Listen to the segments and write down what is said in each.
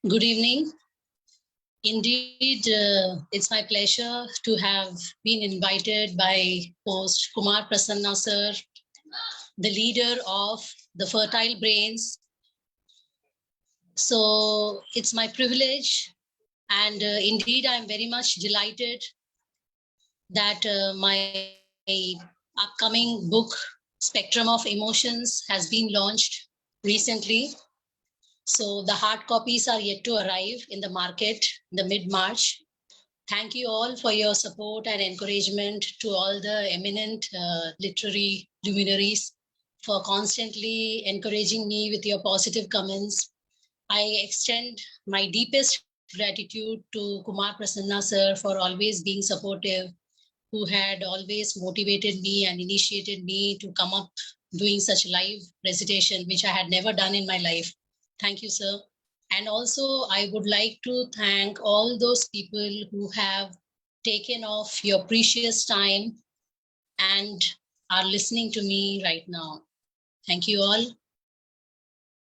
Good evening. Indeed, it's my pleasure to have been invited by host Kumar Prasanna sir, the leader of the Fertile Brains. So it's my privilege, and indeed, I'm very much delighted that my upcoming book, Spectrum of Emotions, has been launched recently. So the hard copies are yet to arrive in the market in the mid-March. Thank you all for your support and encouragement to all the eminent literary luminaries for constantly encouraging me with your positive comments. I extend my deepest gratitude to Kumar Prasanna sir for always being supportive, who had always motivated me and initiated me to come up doing such live recitation, which I had never done in my life. Thank you, sir. And also, I would like to thank all those people who have taken off your precious time and are listening to me right now. Thank you all.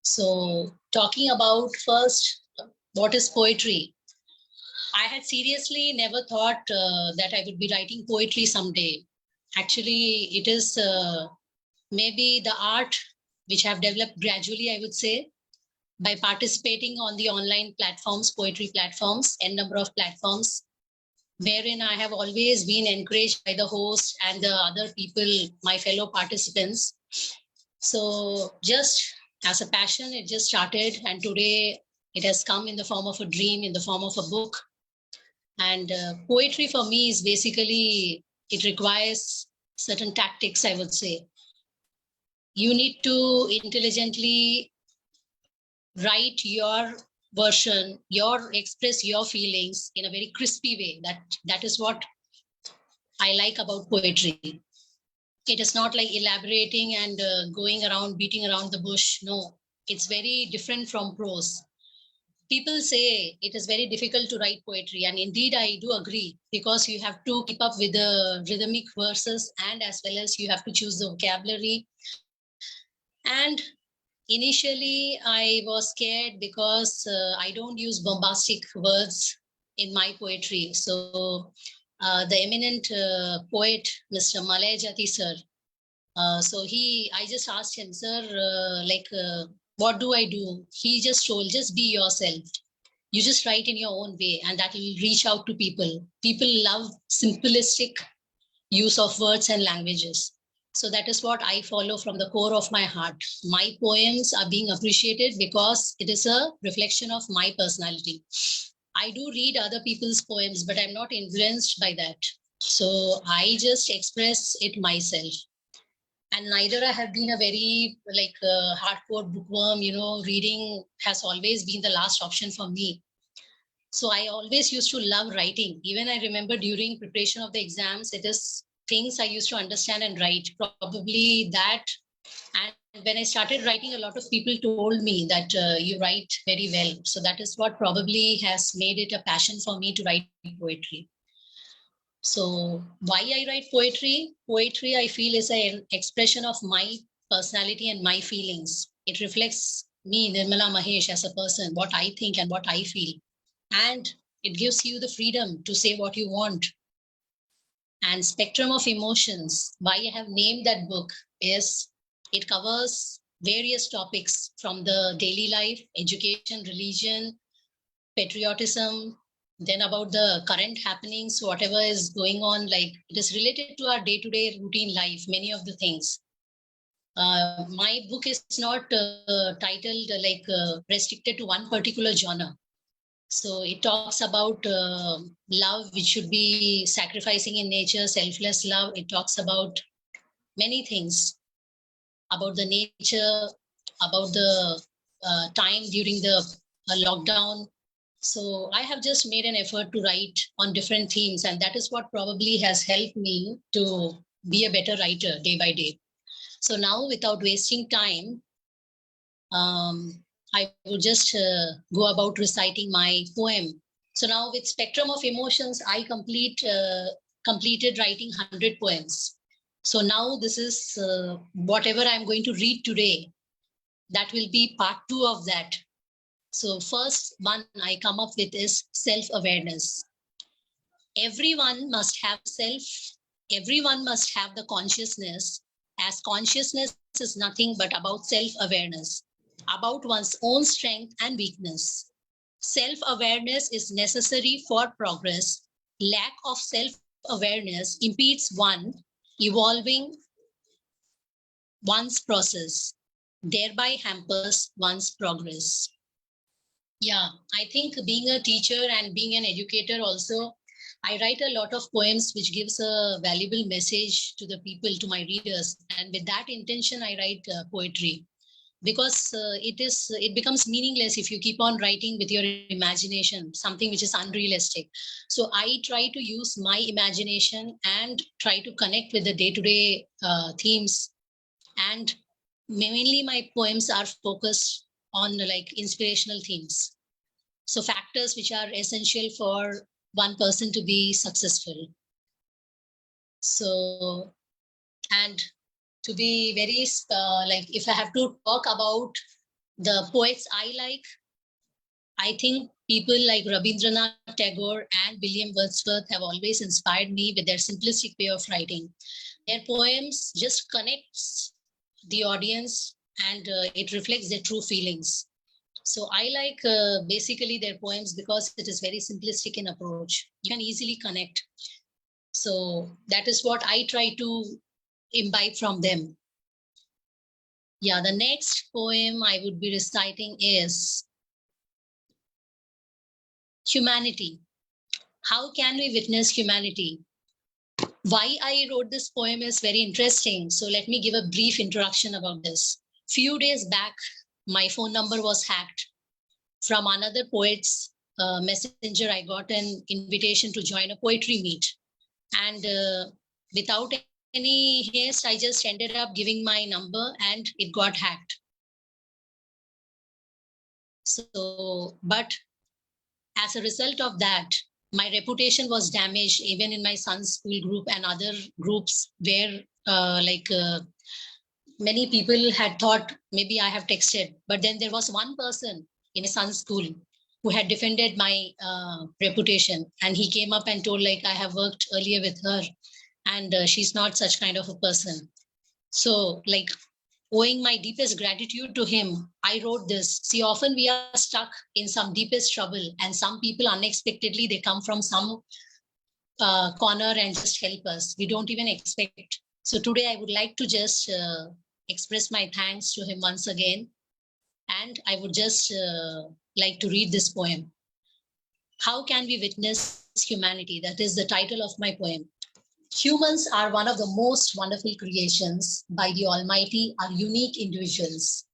So, talking about first, what is poetry? I had seriously never thought that I would be writing poetry someday. Actually, it is maybe the art which I've developed gradually, I would say, by participating on the online platforms, poetry platforms, n number of platforms, wherein I have always been encouraged by the host and the other people, my fellow participants. So just as a passion, it just started, and today it has come in the form of a dream, in the form of a book. And poetry for me is basically, it requires certain tactics, I would say. You need to intelligently write your version, express your feelings in a very crispy way. That is what I like about poetry. It is not like elaborating and going around, beating around the bush. No, it's very different from prose. People say it is very difficult to write poetry, and indeed I do agree, because you have to keep up with the rhythmic verses, and as well as you have to choose the vocabulary. And initially, I was scared because I don't use bombastic words in my poetry. So the eminent poet, Mr. Malay sir, I just asked him, sir, what do I do? He just told, just be yourself. You just write in your own way, and that will reach out to people. People love simplistic use of words and languages. So that is what I follow from the core of my heart. My poems are being appreciated because it is a reflection of my personality. I do read other people's poems, but I'm not influenced by that. So I just express it myself. And neither I have been a very hardcore bookworm, reading has always been the last option for me. So I always used to love writing. Even I remember during preparation of the exams, it is things I used to understand and write. Probably that. And when I started writing, a lot of people told me that you write very well. So that is what probably has made it a passion for me to write poetry. So why I write poetry? Poetry, I feel, is an expression of my personality and my feelings. It reflects me, Nirmala Mahesh, as a person, what I think and what I feel. And it gives you the freedom to say what you want. And Spectrum of Emotions, why I have named that book is it covers various topics from the daily life, education, religion, patriotism, then about the current happenings, whatever is going on, like it is related to our day-to-day routine life, many of the things. My book is not titled restricted to one particular genre. So it talks about love, which should be sacrificing in nature, selfless love. It talks about many things, about the nature, about the time during the lockdown. So I have just made an effort to write on different themes, and that is what probably has helped me to be a better writer day by day. So now, without wasting time, I will just go about reciting my poem. So now with Spectrum of Emotions, I completed writing 100 poems. So now this is whatever I'm going to read today. That will be part 2 of that. So first one I come up with is self-awareness. Everyone must have everyone must have the consciousness, as consciousness is nothing but about self-awareness, about one's own strength and weakness. Self-awareness is necessary for progress. Lack of self-awareness impedes one evolving one's process, thereby hampers one's progress. Yeah, I think being a teacher and being an educator also, I write a lot of poems which gives a valuable message to the people, to my readers. And with that intention, I write poetry, because it becomes meaningless if you keep on writing with your imagination, something which is unrealistic. So I try to use my imagination and try to connect with the day-to-day themes, and mainly my poems are focused on like inspirational themes, so factors which are essential for one person to be successful. So, and to be very like, if I have to talk about the poets I like, I think people like Rabindranath Tagore and William Wordsworth have always inspired me with their simplistic way of writing. Their poems just connects the audience, and it reflects their true feelings. So I like basically their poems because it is very simplistic in approach. You can easily connect. So that is what I try to imbibe from them. Yeah, the next poem I would be reciting is Humanity. How can we witness humanity? Why I wrote this poem is very interesting. So let me give a brief introduction about this. Few days back, my phone number was hacked. From another poet's messenger, I got an invitation to join a poetry meet. And without any haste, I just ended up giving my number and it got hacked. So, but as a result of that, my reputation was damaged even in my son's school group and other groups where many people had thought maybe I have texted. But then there was one person in his son's school who had defended my reputation, and he came up and told like I have worked earlier with her, and she's not such kind of a person. So like, owing my deepest gratitude to him, I wrote this. See, often we are stuck in some deepest trouble, and some people unexpectedly they come from some corner and just help us. We don't even expect. So today I would like to just express my thanks to him once again, and I would just like to read this poem. How can we witness humanity? That is the title of my poem. Humans are one of the most wonderful creations by the Almighty, are unique individuals.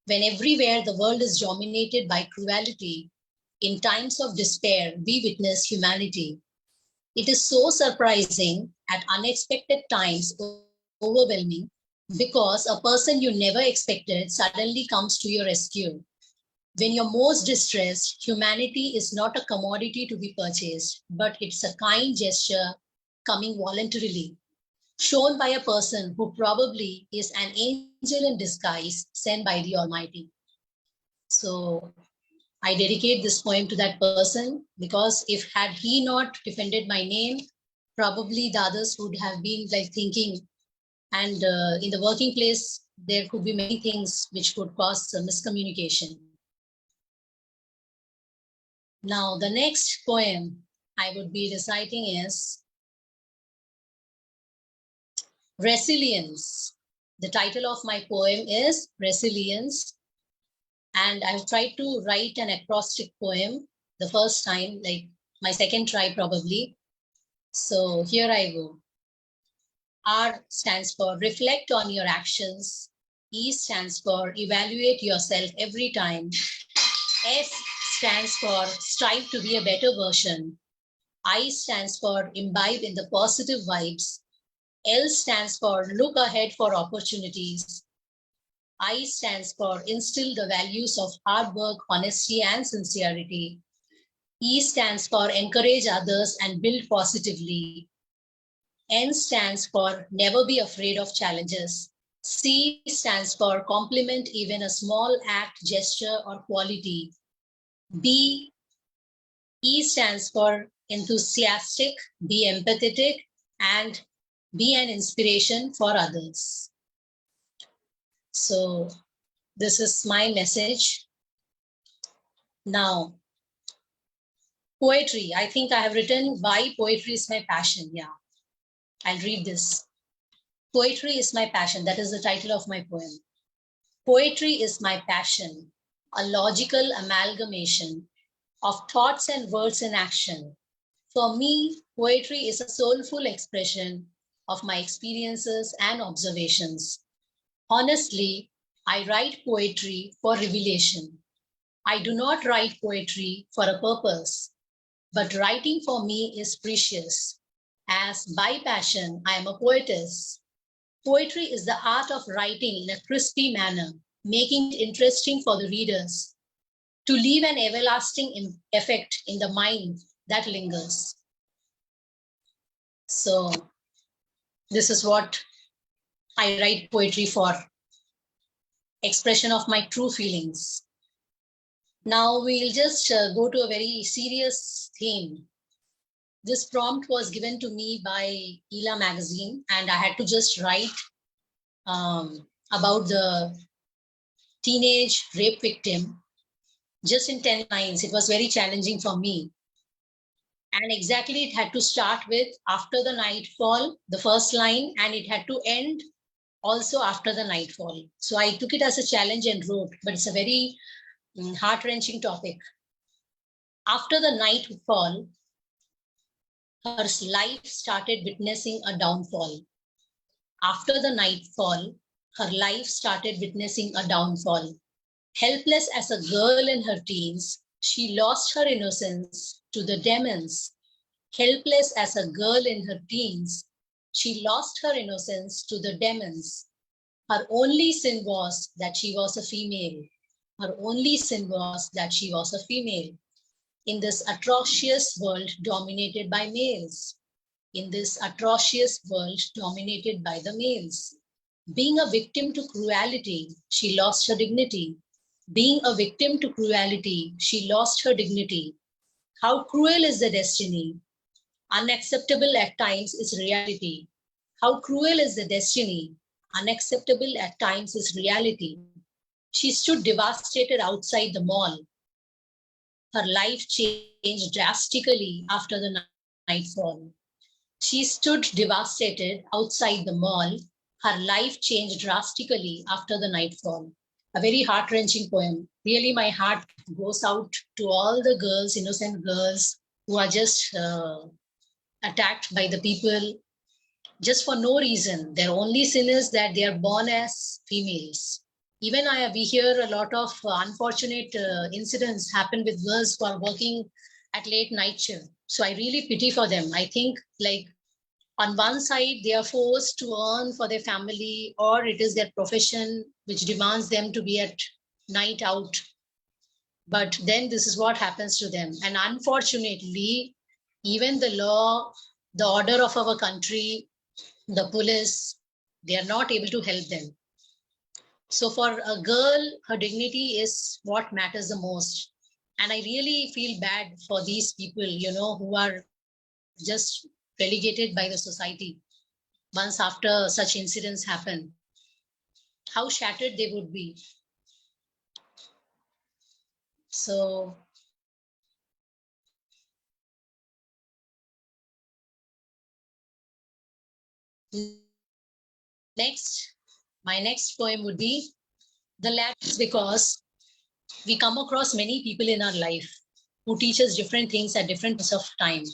When everywhere the world is dominated by cruelty, in times of despair, we witness humanity. It is so surprising at unexpected times, overwhelming, because a person you never expected suddenly comes to your rescue. When you're most distressed, humanity is not a commodity to be purchased, but it's a kind gesture coming voluntarily, shown by a person who probably is an angel in disguise sent by the Almighty. So I dedicate this poem to that person, because if had he not defended my name, probably the others would have been like thinking, and in the working place, there could be many things which could cause miscommunication. Now, the next poem I would be reciting is Resilience. The title of my poem is Resilience, and I've tried to write an acrostic poem the first time, like my second try probably. So here I go. R stands for reflect on your actions. E stands for evaluate yourself every time. S stands for strive to be a better version. I stands for imbibe in the positive vibes. L stands for look ahead for opportunities. I stands for instill the values of hard work, honesty, and sincerity. E stands for encourage others and build positively. N stands for never be afraid of challenges. C stands for compliment even a small act, gesture, or quality. B, E stands for enthusiastic, be empathetic, and be an inspiration for others. So this is my message. Now, poetry. I think I have written why poetry is my passion. Yeah, I'll read this. Poetry is my passion. That is the title of my poem. Poetry is my passion, a logical amalgamation of thoughts and words in action. For me, poetry is a soulful expression of my experiences and observations. Honestly, I write poetry for revelation. I do not write poetry for a purpose, but writing for me is precious, as by passion I am a poetess. Poetry is the art of writing in a crispy manner, making it interesting for the readers, to leave an everlasting effect in the mind that lingers. So this is what I write poetry for, expression of my true feelings. Now we'll just go to a very serious theme. This prompt was given to me by Ela magazine, and I had to just write about the teenage rape victim just in 10 lines. It was very challenging for me. And exactly it had to start with after the nightfall, the first line, and it had to end also after the nightfall. So I took it as a challenge and wrote, but it's a very heart-wrenching topic. After the nightfall, her life started witnessing a downfall. After the nightfall, her life started witnessing a downfall. Helpless as a girl in her teens, she lost her innocence to the demons. Helpless as a girl in her teens, she lost her innocence to the demons. Her only sin was that she was a female. Her only sin was that she was a female. In this atrocious world dominated by males. In this atrocious world dominated by the males. Being a victim to cruelty, she lost her dignity. Being a victim to cruelty, she lost her dignity. How cruel is the destiny? Unacceptable at times is reality. How cruel is the destiny? Unacceptable at times is reality. She stood devastated outside the mall. Her life changed drastically after the nightfall. She stood devastated outside the mall. Her life changed drastically after the nightfall. A very heart-wrenching poem. Really, my heart goes out to all the girls, innocent girls, who are just attacked by the people just for no reason. Their only sin is that they are born as females. Even we hear a lot of unfortunate incidents happen with girls who are working at late night shift. So I really pity for them. I think like on one side, they are forced to earn for their family, or it is their profession which demands them to be at night out. But then this is what happens to them. And unfortunately, even the law, the order of our country, the police, they are not able to help them. So for a girl, her dignity is what matters the most. And I really feel bad for these people, who are just relegated by the society once after such incidents happen. How shattered they would be. So my next poem would be The Ladder, because we come across many people in our life who teach us different things at different points of time.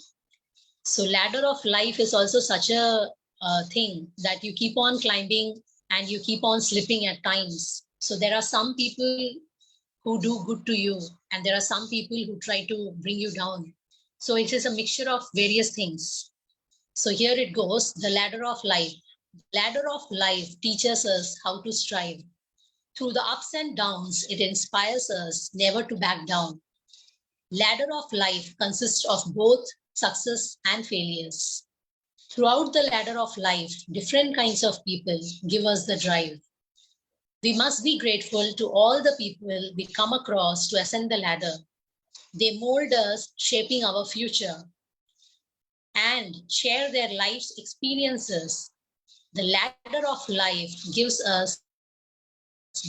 So ladder of life is also such a thing that you keep on climbing and you keep on slipping at times. So there are some people who do good to you, and there are some people who try to bring you down. So it is a mixture of various things. So here it goes, the ladder of life. Ladder of life teaches us how to strive. Through the ups and downs, it inspires us never to back down. Ladder of life consists of both success and failures. Throughout the ladder of life, different kinds of people give us the drive. We must be grateful to all the people we come across to ascend the ladder. They mold us, shaping our future and share their life's experiences. The ladder of life gives us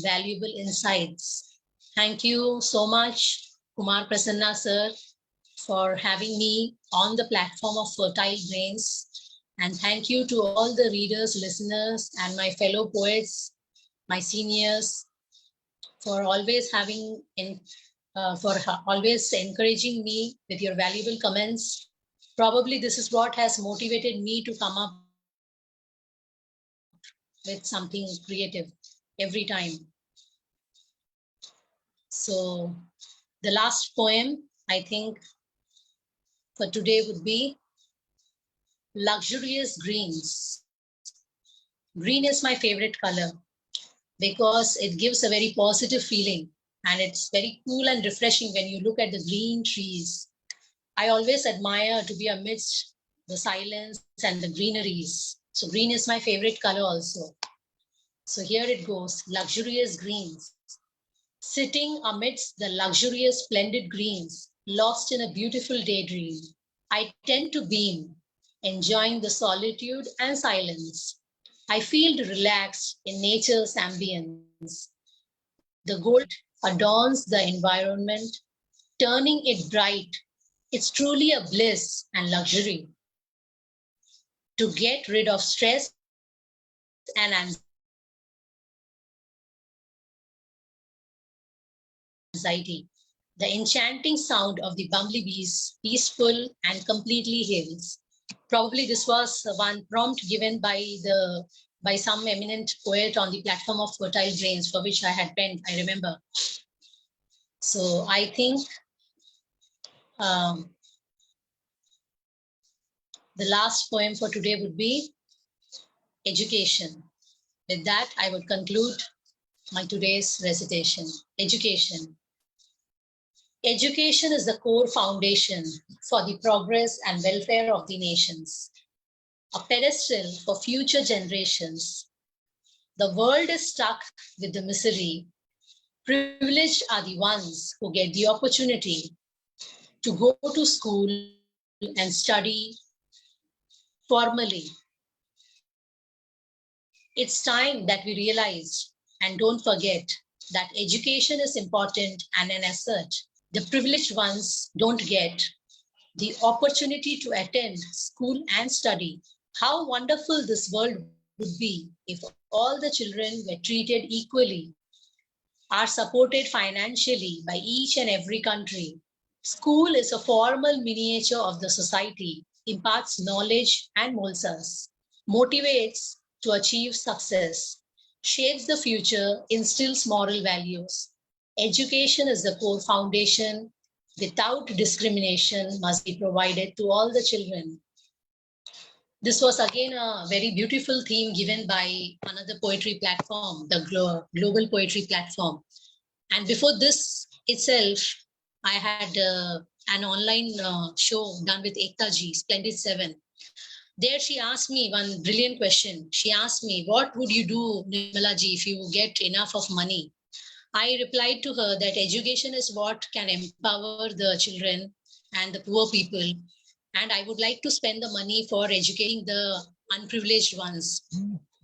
valuable insights. Thank you so much, Kumar Prasanna sir, for having me on the platform of Fertile Brains. And thank you to all the readers, listeners, and my fellow poets, my seniors, for always always encouraging me with your valuable comments. Probably this is what has motivated me to come up with something creative every time. So the last poem, I think, for today would be Luxurious Greens. Green is my favorite color because it gives a very positive feeling and it's very cool and refreshing when you look at the green trees. I always admire to be amidst the silence and the greeneries. So green is my favorite color also. So here it goes, luxurious greens. Sitting amidst the luxurious splendid greens, lost in a beautiful daydream, I tend to beam, enjoying the solitude and silence. I feel relaxed in nature's ambience. The gold adorns the environment, turning it bright. It's truly a bliss and luxury to get rid of stress and anxiety. The enchanting sound of the bumblebees, peaceful and completely heals. Probably this was one prompt given by some eminent poet on the platform of Fertile Brains, for which I had penned, I remember. So I think um, the last poem for today would be Education. With that, I would conclude my today's recitation. Education. Education is the core foundation for the progress and welfare of the nations, a pedestal for future generations. The world is stuck with the misery. Privileged are the ones who get the opportunity to go to school and study formally. It's time that we realize and don't forget that education is important and an asset. The privileged ones don't get the opportunity to attend school and study. How wonderful this world would be if all the children were treated equally, are supported financially by each and every country. School is a formal miniature of the society, imparts knowledge and molds us, motivates to achieve success, shapes the future, instills moral values. Education is the core foundation. Without discrimination must be provided to all the children. This was again a very beautiful theme given by another poetry platform, the Global Poetry Platform. And before this itself, I had an online show done with Ekta Ji, Splendid Seven. There she asked me one brilliant question. She asked me, what would you do, Nirmala Ji, if you get enough of money? I replied to her that education is what can empower the children and the poor people. And I would like to spend the money for educating the unprivileged ones,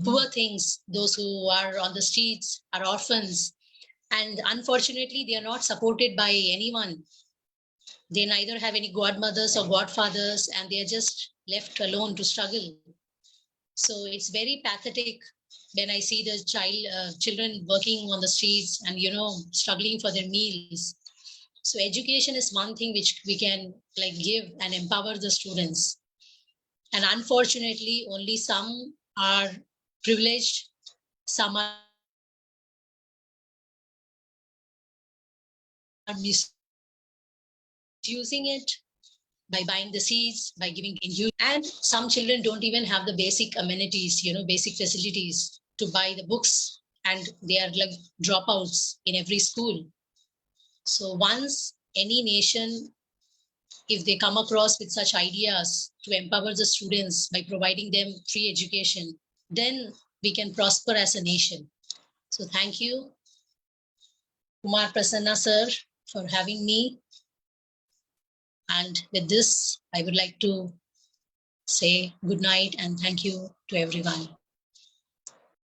poor things, those who are on the streets, are orphans. And unfortunately, they are not supported by anyone. They neither have any godmothers or godfathers, and they are just left alone to struggle. So it's very pathetic when I see the children working on the streets and struggling for their meals. So education is one thing which we can give and empower the students. And unfortunately, only some are privileged, some are misusing it by buying the seeds, by giving injustice, and some children don't even have the basic amenities, basic facilities to buy the books, and they are like dropouts in every school. So once any nation if they come across with such ideas to empower the students by providing them free education, then we can prosper as a nation. So thank you, Kumar Prasanna sir, for having me. And with this, I would like to say good night and thank you to everyone.